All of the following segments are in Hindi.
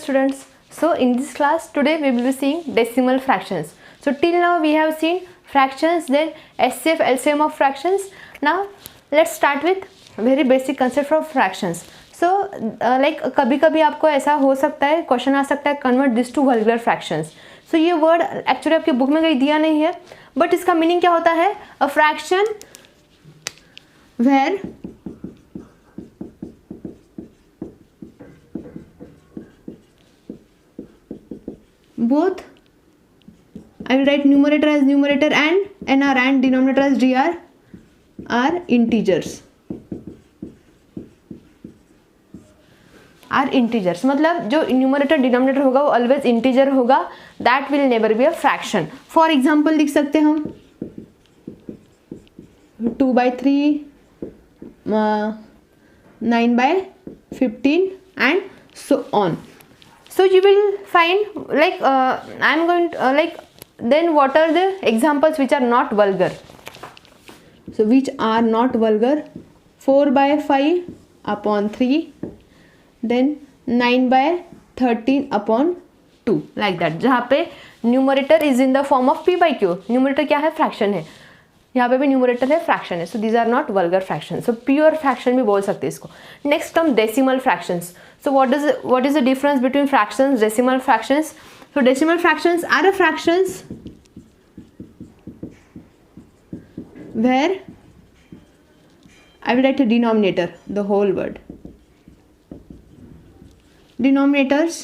students. So in this class today we will be seeing decimal fractions. So till now we have seen fractions, then HCF, LCM of fractions. Now let's start with very basic concept of fractions. So like कभी कभी आपको ऐसा हो सकता है, क्वेश्चन आ सकता है, convert this to vulgar fractions. So ये वर्ड एक्चुअली आपके बुक में कहीं दिया नहीं है, बट इसका मीनिंग क्या होता है? A fraction where both, I will write numerator as numerator and NR and denominator as DR are integers. Are integers मतलब जो न्यूमरेटर डिनोमिनेटर होगा वो ऑलवेज इंटीजर होगा. That will never be a fraction. For example लिख सकते हैं हम 2/3, 9/15 and so on. So you will find like I am going to then what are the examples which are not vulgar? So which are not vulgar? 4/5/3, then 9/13/2 like that. जहाँ पे numerator is in the form of p/q. Numerator क्या है? फ्रैक्शन है. यहाँ पे भी न्यूमरेटर है, फ्रैक्शन है. So these are not vulgar fraction. So pure fraction भी बोल सकते हैं इसको. Next term decimal fractions. So what is the difference between fractions, decimal fractions? So decimal fractions are a fractions where I will write a denominator, the whole word. Denominators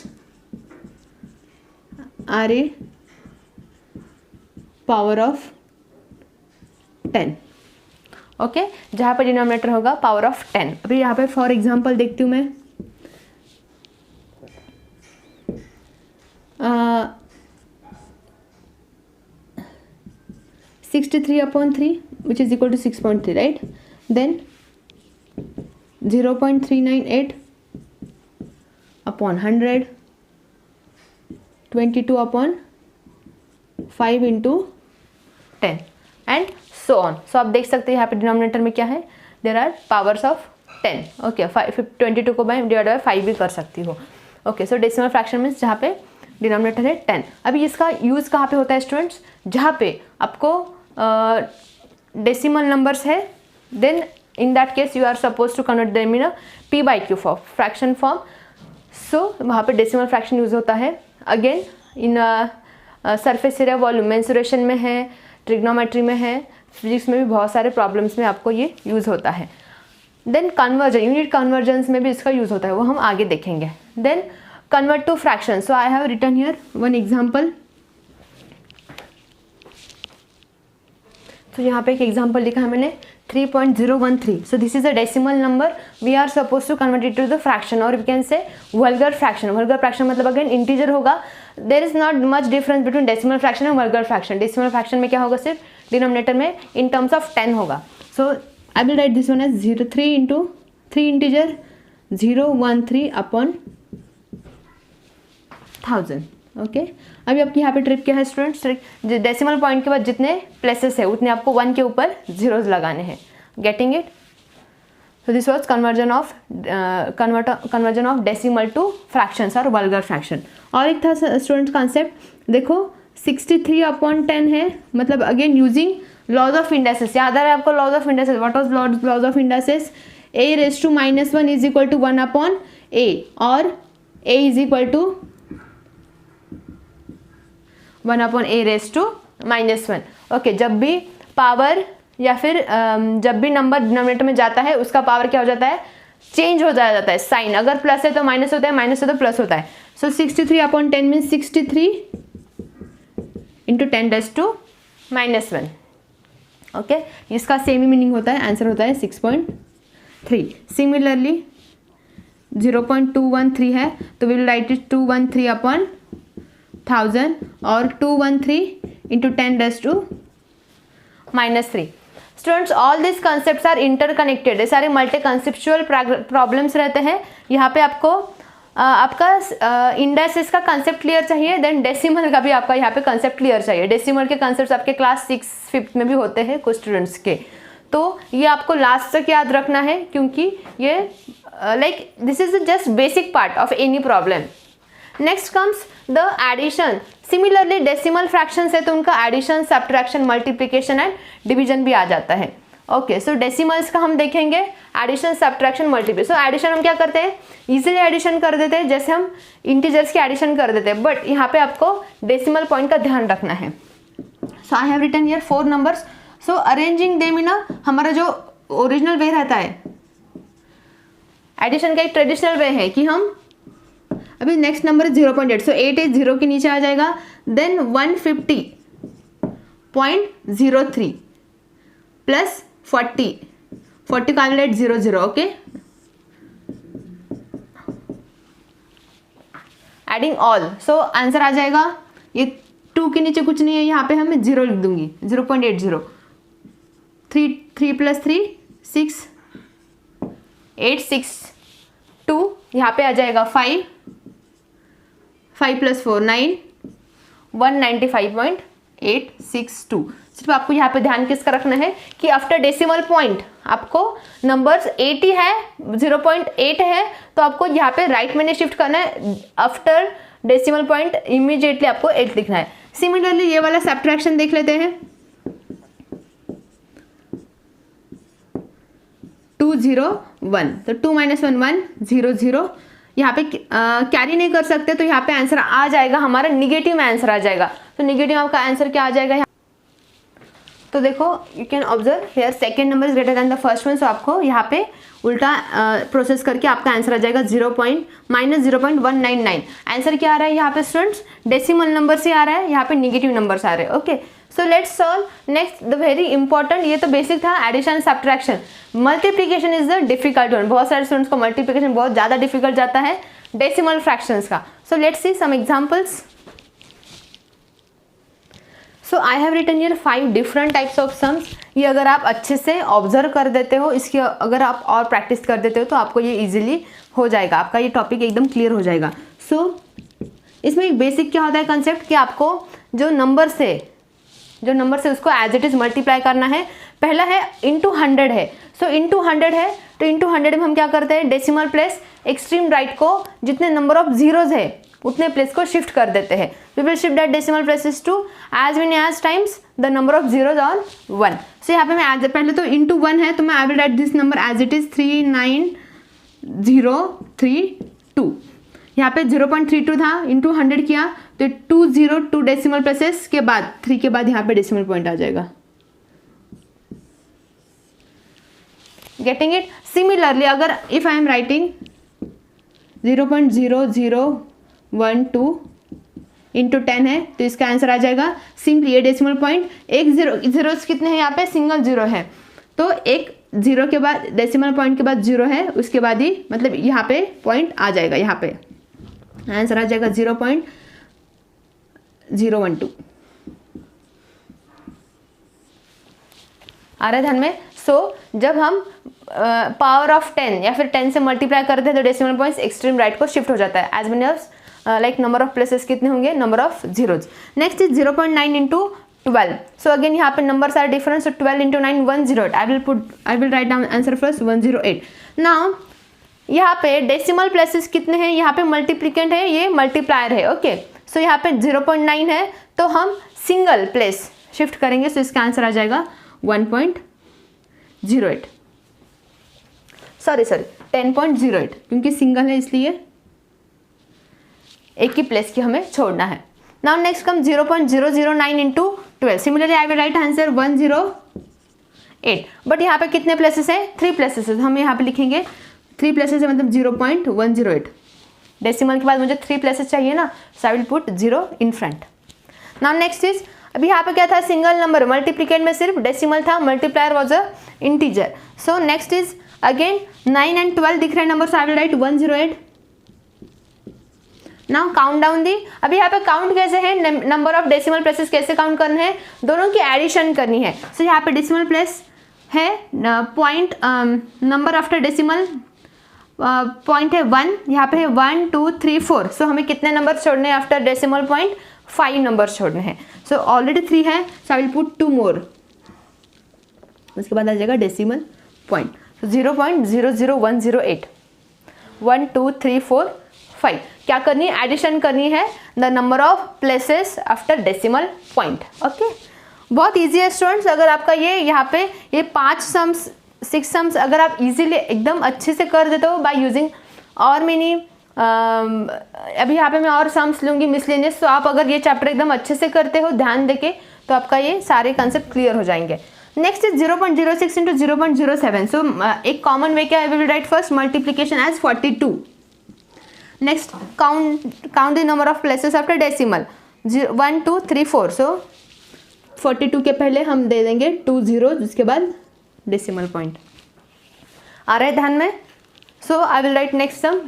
are a power of 10. Okay, जहाँ पे डिनोमिनेटर होगा पावर ऑफ 10. अभी यहाँ पे फॉर एग्जाम्पल देखती हूँ मैं. 63/3 which is equal to 6.3, right? Then 0.398/100, 22/5 into 10 and so on. So आप देख सकते हैं यहाँ पे डिनोमिनेटर में क्या है? There are powers of 10. Okay, 22 को डिवाइड बाय 5 भी कर सकती हो. Okay, so decimal fraction means जहाँ पे डिनोमिनेटर है 10. अभी इसका यूज़ कहाँ पे होता है स्टूडेंट्स? जहाँ पे आपको डेसिमल नंबर्स है, then in that case you are suppose to convert them in a p/q form, fraction form. So वहाँ पे डेसिमल फ्रैक्शन यूज़ होता है. Again in surface area volume mensuration में है, ट्रिग्नोमेट्री में है, फिजिक्स में भी बहुत सारे प्रॉब्लम्स में आपको ये यूज़ होता है. देन कन्वर्जन, यूनिट कन्वर्जेंस में भी इसका यूज़ होता है, वो हम आगे देखेंगे. Then convert to fraction. So I have written here one example. So यहाँ पे एक example लिखा है मैंने 3.013. So this is a decimal number. We are supposed to convert it to the fraction, or we can say vulgar fraction. Vulgar fraction मतलब again integer होगा. There is not much difference between decimal fraction and vulgar fraction. Decimal fraction में क्या होगा? सिर्फ denominator में in terms of 10 होगा. So I will write this one as 3 into 3 integer 013/1000. Okay, अभी आपकी यहाँ पे ट्रिक क्या है स्टूडेंट्स? डेसिमल पॉइंट के बाद जितने प्लेसेस है उतने आपको 1 के ऊपर जीरोज लगाने हैं. Getting it? So this was conversion of decimal to fractions और वल्गर फ्रैक्शन. और एक था स्टूडेंट्स कॉन्सेप्ट, देखो 63/10 है, मतलब again using laws of indices. याद आ रहा है आपको laws of indices? What was laws of indices? a⁻⁻ - 1 is equal to 1/a और a is equal to 1/a⁻⁻1. Okay, जब भी पावर या फिर जब भी नंबर डिनोमिनेटर में जाता है उसका पावर क्या हो जाता है? चेंज हो जाता है साइन. अगर प्लस है तो माइनस होता है, माइनस है तो प्लस होता है. सो 63/10 मीन्स 63 इंटू 10⁻⁻1. ओके, इसका सेम ही मीनिंग होता है. आंसर होता है 6.3. सिमिलरली 0.213 है तो वी विल राइट इट 213/1000 और 213 into 10⁻⁻3. Students, all this concepts are interconnected. ये सारे मल्टी कंसेप्चुअल प्रॉब्लम्स रहते हैं. यहाँ पे आपको आपका इंडाइसेस का कंसेप्ट क्लियर चाहिए, देन डेसिमल का भी आपका यहाँ पे कंसेप्ट क्लियर चाहिए. डेसिमल के कंसेप्ट्स आपके क्लास 6th में भी होते हैं कुछ स्टूडेंट्स के, तो ये आपको लास्ट तक याद रखना है क्योंकि ये like this is just basic part of any problem. Next comes the addition. Similarly decimal fraction है तो उनका addition, subtraction, multiplication and division भी आ जाता है। ओके, सो डेसिमल्स का हम देखेंगे addition, subtraction, multiplication. So addition हम क्या करते हैं, इजीली एडिशन कर देते हैं, जैसे हम इंटीजर्स की एडिशन कर देते हैं, बट यहाँ पे आपको डेसिमल पॉइंट का ध्यान रखना है। So I have written here 4 numbers. So arranging them in हमारा जो ओरिजिनल वे रहता है, एडिशन का एक ट्रेडिशनल वे है कि हम अभी नेक्स्ट नंबर 0.8, सो 8 is 0 के नीचे आ जाएगा, then 150.03 plus 40 calculate 0 okay, adding all. So answer आ जाएगा, ये 2 के नीचे कुछ नहीं है, यहाँ पे हमें 0 लिख दूंगी, 0.80, 3 प्लस 3 6, 8 6 2, यहाँ पे आ जाएगा 5 प्लस 4 9, 195.862। सिर्फ आपको यहाँ पे ध्यान किसका रखना है कि आफ्टर डेसिमल पॉइंट आपको नंबर्स 80 है, 0.8 है, तो आपको यहाँ पे राइट में शिफ्ट करना है, आफ्टर डेसिमल पॉइंट इमीडिएटली आपको 8 लिखना है। सिमिलरली ये वाला सब्ट्रैक्शन देख लेते हैं, 2 0 1, तो 2 - 1 1 0 0, यहाँ पे कैरी नहीं कर सकते तो यहाँ पे आंसर आ जाएगा हमारा निगेटिव में आंसर आ जाएगा। तो निगेटिव आपका आंसर क्या आ जाएगा, तो देखो you can observe here second number is greater than the first one, so आपको यहाँ पे उल्टा प्रोसेस करके आपका आंसर आ जाएगा -0.199। आंसर क्या आ रहा है यहाँ पे स्टूडेंट्स, डेसिमल नंबर से आ रहा है, यहाँ पे निगेटिव नंबर्स आ रहे हैं। Okay, so let's solve next the very important, ये तो बेसिक था addition subtraction. Multiplication is the difficult one, बहुत सारे स्टूडेंट्स को मल्टीप्लिकेशन बहुत ज़्यादा डिफिकल्ट जाता है डेसिमल फ्रैक्शंस का। So let's see some examples. So I have written here 5 different types of sums. ये अगर आप अच्छे से ऑब्जर्व कर देते हो, इसकी अगर आप और प्रैक्टिस कर देते हो तो आपको ये इजीली हो जाएगा, आपका ये टॉपिक एकदम क्लियर हो जाएगा। सो इसमें एक बेसिक क्या होता है कंसेप्ट कि आपको जो नंबर से उसको एज इट इज़ मल्टीप्लाई करना है। पहला है इंटू 100 है, सो इंटू 100 है तो इंटू 100 में हम क्या करते हैं, डेसिमल प्लेस एक्सट्रीम राइट को जितने नंबर ऑफ जीरोज है उतने प्लेस को शिफ्ट कर देते हैं। We will shift that decimal places to as many as times the number of zeros on 1। So यहाँ पे मैं पहले तो इंटू 1 है तो मैं I will write this number as it is 39032। यहाँ पे 0.32 था, इंटू 100 किया तो 202 डेसिमल प्लेसेस के बाद 3 के बाद यहाँ पे डेसिमल पॉइंट आ जाएगा। Getting it? सिमिलरली अगर if I am writing 0.0012 into 10 है तो इसका आंसर आ जाएगा सिंपली ये डेसिमल पॉइंट, एक जीरो कितने हैं यहाँ पे, सिंगल जीरो है, तो एक जीरो के बाद डेसिमल पॉइंट के बाद जीरो है, उसके बाद ही मतलब यहाँ पे पॉइंट आ जाएगा, यहाँ पे आंसर आ जाएगा 0.012। आ रहा है ध्यान में? सो जब हम पावर ऑफ 10 या फिर 10 से मल्टीप्लाई करते हैं तो डेसिमल पॉइंट्स एक्सट्रीम राइट को शिफ्ट हो जाता है as many of like number of places कितने होंगे, number of zeros. Next is 0.9 into 12। So again यहाँ पे numbers are different, so 12 into 9 108। I will write down answer first 108। Now यहाँ पे डेसिमल प्लेसेस कितने हैं, यहाँ पे मल्टीप्लिकेंट है, ये मल्टीप्लायर है। ओके, सो यहाँ पे 0.9 है तो हम सिंगल प्लेस शिफ्ट करेंगे, सो इसका आंसर आ जाएगा 1.08, सॉरी 10.08, क्योंकि सिंगल है इसलिए एक ही प्लेस की हमें छोड़ना है। Now next come 0.009 into 12। Similarly I will right answer 108, but यहाँ पे कितने प्लेसेस है, 3 प्लेसेस है, हम यहाँ पे लिखेंगे 3 प्लेसेस है मतलब 0.108। डेसिमल के बाद मुझे 3 प्लेसेस चाहिए ना, so I will put 0 in front. Now next is, अभी यहाँ पे क्या था, सिंगल नंबर, मल्टीप्लिकेंट में सिर्फ डेसिमल था, multiplier was a integer. So next is again 9 and 12 दिख रहे number, so I will right 108। Now count down the. अभी यहाँ पे काउंट कैसे है, नंबर ऑफ डेसिमल प्लेसेस कैसे काउंट करने हैं, दोनों की एडिशन करनी है। सो यहाँ पे डेसिमल प्लेस है, point number after decimal point है 1, यहाँ पे है 1 2 3 4। सो हमें कितने नंबर छोड़ने हैं आफ्टर डेसिमल पॉइंट, 5 नंबर छोड़ने हैं। सो ऑलरेडी 3 है, सो आई विल पुट 2 मोर, उसके बाद आ जाएगा डेसिमल पॉइंट 0.00108, 1 2 3 4 5। क्या करनी है, एडिशन करनी है the number of places after decimal point. Okay, बहुत ईजी है स्टूडेंट्स। अगर आपका ये यहाँ पे ये 5 सम्स 6 सम्स अगर आप इजीली एकदम अच्छे से कर देते हो बाय यूजिंग और मैनी अभी यहाँ पे मैं और सम्स लूँगी मिसलेनियस, तो आप अगर ये चैप्टर एकदम अच्छे से करते हो ध्यान देके तो आपका ये सारे कंसेप्ट क्लियर हो जाएंगे। Next is 0.06 into 0.07। सो एक कॉमन वे क्या है, will write first multiplication as 42। Next count the number of places after decimal 1 2 3 4। So 42 के पहले हम दे देंगे 2 0, जिसके बाद डेसिमल पॉइंट आ रहा है ध्यान में। So I will write next sum.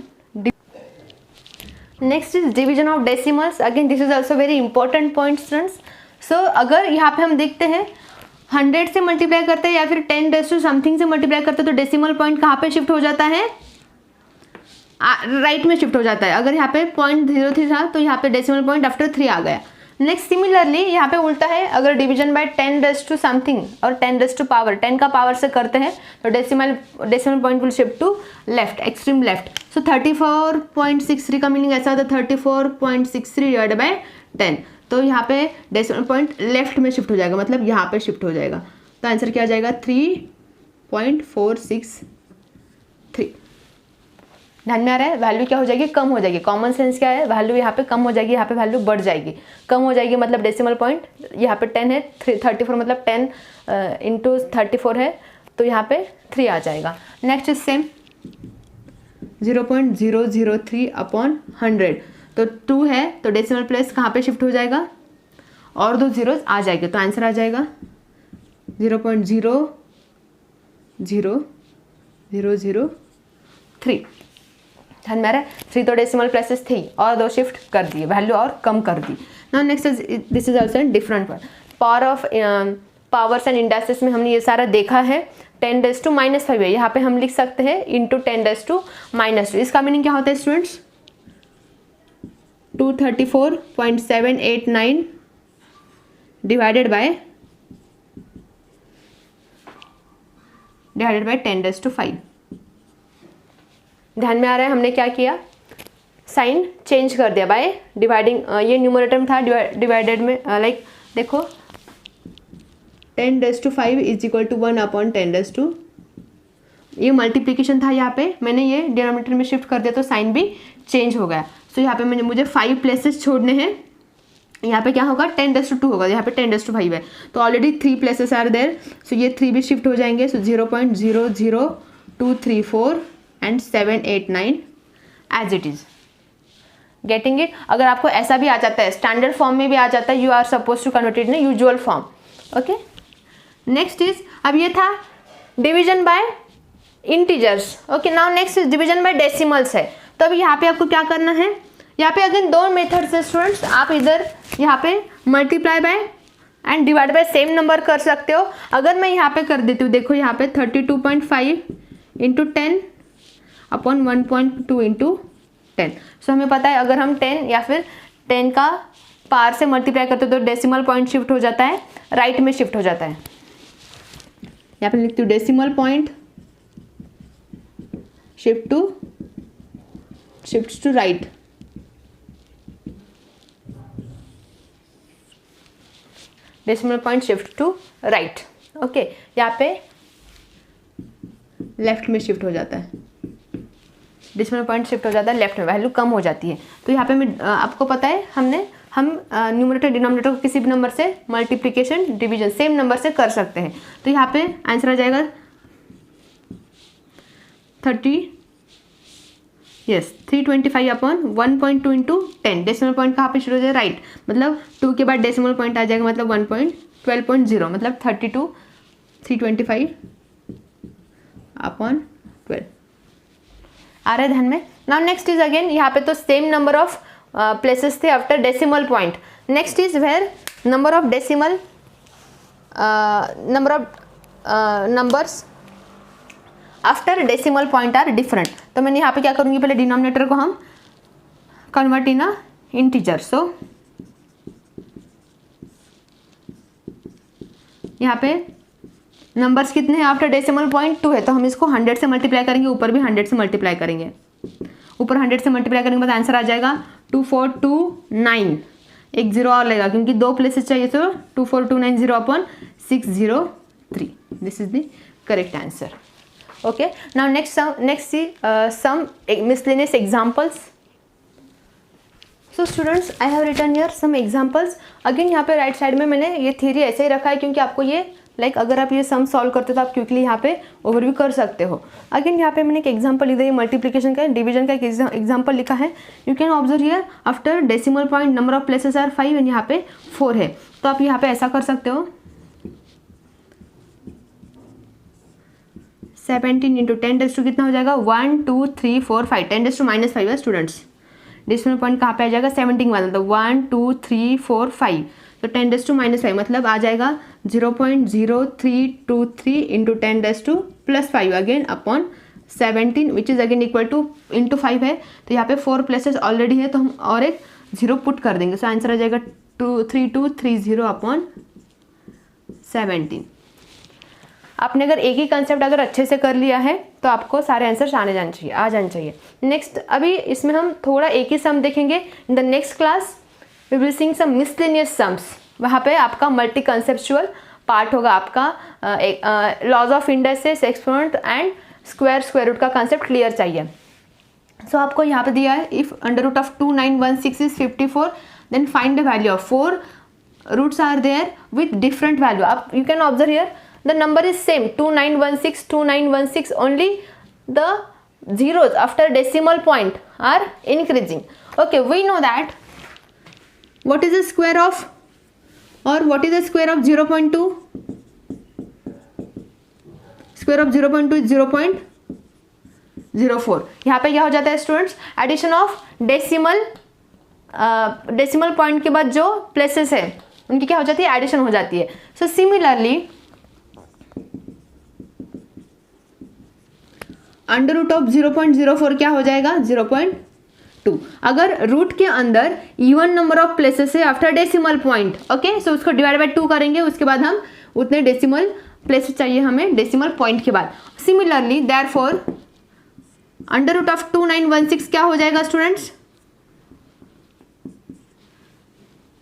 Next is division of decimals. Again this is also very important point students. So अगर यहाँ पे हम देखते हैं 100 से मल्टीप्लाई करते हैं या फिर 10 रेज़ टू समथिंग से मल्टीप्लाई करते हैं तो डेसिमल पॉइंट कहाँ पे शिफ्ट हो जाता है, राइट में शिफ्ट हो जाता है। अगर यहाँ पे 0.03 था तो यहाँ पे डेसिमल पॉइंट आफ्टर 3 आ गया। नेक्स्ट सिमिलरली यहाँ पे उल्टा है, अगर division by 10 raise to something और 10 रेज़ टू पावर 10 का पावर से करते हैं तो decimal point will shift to left, extreme left. So 34.63 का मीनिंग ऐसा होता है 34.63 डिवाइडेड बाय 10, तो यहाँ पे डेसिमल पॉइंट लेफ्ट में शिफ्ट हो जाएगा, मतलब यहाँ पे शिफ्ट हो जाएगा। तो आंसर क्या आ जाएगा 3.463। ध्यान में आ रहा है, वैल्यू क्या हो जाएगी, कम हो जाएगी। कॉमन सेंस क्या है, वैल्यू यहाँ पे कम हो जाएगी, यहाँ पे वैल्यू बढ़ जाएगी। कम हो जाएगी मतलब डेसिमल पॉइंट यहाँ पे 10 है, 34 मतलब 10 इंटू 34 है, तो यहाँ पे 3 आ जाएगा। नेक्स्ट इज सेम 0.003 अपॉन 100, तो 2 है तो डेसिमल प्लेस कहाँ पे शिफ्ट हो जाएगा, और 2 जीरोज आ जाएंगे, तो आंसर आ जाएगा 0.00003। ध्यान में आ रहा है, 3 तो डेसिमल प्लेसेस थी और 2 शिफ्ट कर दिए, वैल्यू और कम कर दी। Now next is this is also different one. Power of powers and indices में हमने ये सारा देखा है। 10⁻⁻5 है, यहाँ पे हम लिख सकते हैं इंटू 10⁻²। इसका मीनिंग क्या होता है स्टूडेंट्स, 234.789 डिवाइडेड बाय 10⁻5। ध्यान में आ रहा है, हमने क्या किया, साइन चेंज कर दिया बाय डिवाइडिंग। ये न्यूमरेटर में था, डिवाइडेड में लाइक देखो 10⁻5 इज इक्वल टू 1 अपॉन 10⁻, ये मल्टीप्लिकेशन था, यहाँ पे मैंने ये डिनोमिनेटर में शिफ्ट कर दिया तो साइन भी चेंज हो गया। सो यहाँ पे मुझे 5 प्लेसेस छोड़ने हैं, यहाँ पे क्या होगा 10⁻2 होगा, यहाँ पे 10⁻5 है, तो ऑलरेडी 3 प्लेसेस आर देयर, सो ये 3 भी शिफ्ट हो जाएंगे। So 0.00234 and 789 as it is. Getting it. अगर आपको ऐसा भी आ जाता है, स्टैंडर्ड फॉर्म में भी आ जाता है, you are suppose to convert it in usual form. Okay, next is, अब ये था division by integers. Okay, now next is division by decimals है। तो अभी यहाँ पे आपको क्या करना है, यहाँ पे अगेन 2 मेथड्स है स्टूडेंट्स। आप इधर यहाँ पे multiply by and divide by same number कर सकते हो। अगर मैं यहाँ पे कर देती हूँ, देखो यहाँ पे 32.5 इंटू 10 अपॉन 1.2 इंटू 10। सो हमें पता है अगर हम 10 या फिर 10 का पावर से मल्टीप्लाई करते हो तो डेसिमल पॉइंट शिफ्ट हो जाता है, राइट में शिफ्ट हो जाता है। यहाँ पे लिखती हूँ decimal point shift to right. Decimal point shift to right. Okay, यहाँ पे लेफ्ट में शिफ्ट हो जाता है, डेसिमल पॉइंट शिफ्ट हो जाता है लेफ्ट में, वैल्यू कम हो जाती है। तो यहाँ पे मैं आपको पता है हम न्यूमरेटर डिनोमिनेटर को किसी भी नंबर से मल्टीप्लिकेशन डिवीजन सेम नंबर से कर सकते हैं। तो यहाँ पे आंसर आ जाएगा 325 अपॉन 1.2 इंटू 10। डेसिमल पॉइंट कहाँ पे शुरू हो जाए, राइट, मतलब 2 के बाद डेसिमल पॉइंट आ जाएगा, मतलब 12.0, मतलब 325 अपॉन 12 आ रहा है ध्यान में। नाउ नेक्स्ट इज अगेन, यहाँ पे तो सेम नंबर ऑफ प्लेसेस थे after decimal point. Next is where number of decimal numbers after decimal point are different. तो मैंने यहाँ पे क्या करूँगी, पहले डिनोमिनेटर को हम कन्वर्ट इन इंटीजर। सो यहाँ पे नंबर्स कितने हैं आफ्टर डेसिमल पॉइंट 2 है, तो हम इसको 100 से मल्टीप्लाई करेंगे, ऊपर भी 100 से मल्टीप्लाई करेंगे। ऊपर 100 से मल्टीप्लाई करने के बाद आंसर आ जाएगा 2429, एक जीरो और लगेगा क्योंकि दो प्लेसेस चाहिए, तो 24290 upon 603, this is the correct answer. Okay, now next see some miscellaneous examples. So students, I have written here some examples. Again यहाँ पे राइट साइड में मैंने ये थ्योरी ऐसे ही रखा है क्योंकि आपको ये अगर आप ये सम सॉल्व करते हो तो आप क्विकली यहाँ पे ओवरव्यू कर सकते हो. अगेन यहाँ पे मैंने एक एग्जांपल इधर मल्टीप्लिकेशन का, डिवीजन का एक एग्जांपल लिखा है. You can observe here after decimal point number of places are 5 and यहाँ पे 4 है. तो आप यहाँ पे ऐसा कर सकते हो 17 इंटू 10 कितना हो जाएगा 1 2 3 4 5, 10 - है स्टूडेंट्स. डेसिमल पॉइंट कहाँ पे आ जाएगा 17 वाला, तो 1 2 3 4 5, तो 10 - 5 मतलब आ जाएगा 0.0323 into 10 + again upon 17 which is again equal two into 5 है. तो यहाँ पे 4 प्लेसेस ऑलरेडी है तो हम और एक 0 पुट कर देंगे. सो आंसर आ जाएगा 3230 अपॉन 17. आपने अगर एक ही कंसेप्ट अगर अच्छे से कर लिया है तो आपको सारे आंसर्स आ जाने चाहिए. नेक्स्ट अभी इसमें हम थोड़ा एक ही सम देखेंगे. In the next class we will seeing some miscellaneous sums. वहाँ पे आपका मल्टी कंसेप्चुअल पार्ट होगा, आपका laws of indices, exponent and square root का कंसेप्ट क्लियर चाहिए. सो आपको यहाँ पे दिया है if √2916 is 54 then find the value of 4 roots are there with different value. आप you can observe here the number is same 2916 only the zeros after decimal point are increasing. Okay, we know that what is the square of or what is the square of 0.2? Square of 0.2 is 0.04. यहाँ पे क्या हो जाता है students, addition of decimal point के बाद जो प्लेसेस है उनकी क्या हो जाती है, एडिशन हो जाती है. So similarly under root of 0.04 क्या हो जाएगा 0.2. अगर रूट के अंदर इवन नंबर ऑफ प्लेसेस है after decimal point, okay, so उसको डिवाइड बाय 2 करेंगे, उसके बाद हम उतने डेसिमल प्लेसेस चाहिए हमें डेसिमल पॉइंट के बाद. Similarly therefore under root of 2916 क्या हो जाएगा स्टूडेंट्स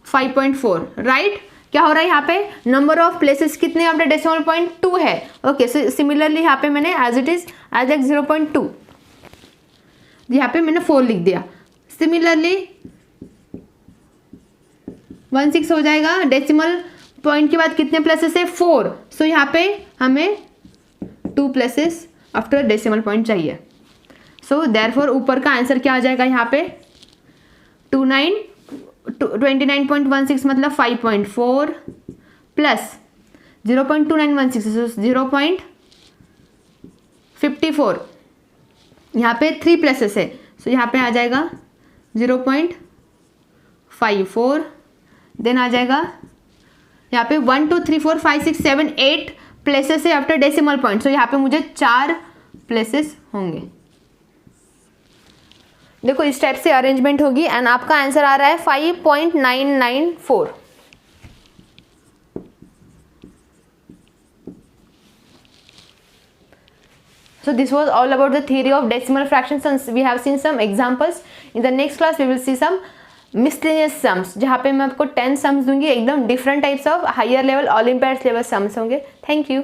5.4, राइट. क्या हो रहा है यहाँ पे नंबर ऑफ प्लेसेस कितने आफ्टर डेसिमल पॉइंट 2 है. ओके, सो सिमिलरली यहाँ पे मैंने एज इट इज 0.2 यहाँ पे मैंने 4 लिख दिया. सिमिलरली 16 हो जाएगा, डेसिमल पॉइंट के बाद कितने प्लेसेस है 4. सो यहाँ पे हमें 2 प्लेसेस आफ्टर डेसिमल पॉइंट चाहिए. सो देयरफॉर ऊपर का आंसर क्या आ जाएगा यहाँ पे 29.16 मतलब 5.4 प्लस 0.2916 0.54, यहाँ पे 3 प्लेसेस है. सो यहाँ पे आ जाएगा 0.54, देन आ जाएगा यहाँ पे 1 2 3 4 5 6 7 8 प्लेसेस है आफ्टर डेसिमल पॉइंट. सो यहाँ पे मुझे 4 प्लेसेस होंगे. देखो इस टाइप से अरेंजमेंट होगी एंड आपका आंसर आ रहा है 5.994. So this was all about the theory of decimal fractions and we have seen some examples. In the next class we will see some miscellaneous sums जहाँ पे मैं आपको 10 sums दूंगी, एकदम different types of higher level Olympiad level sums होंगे. Thank you.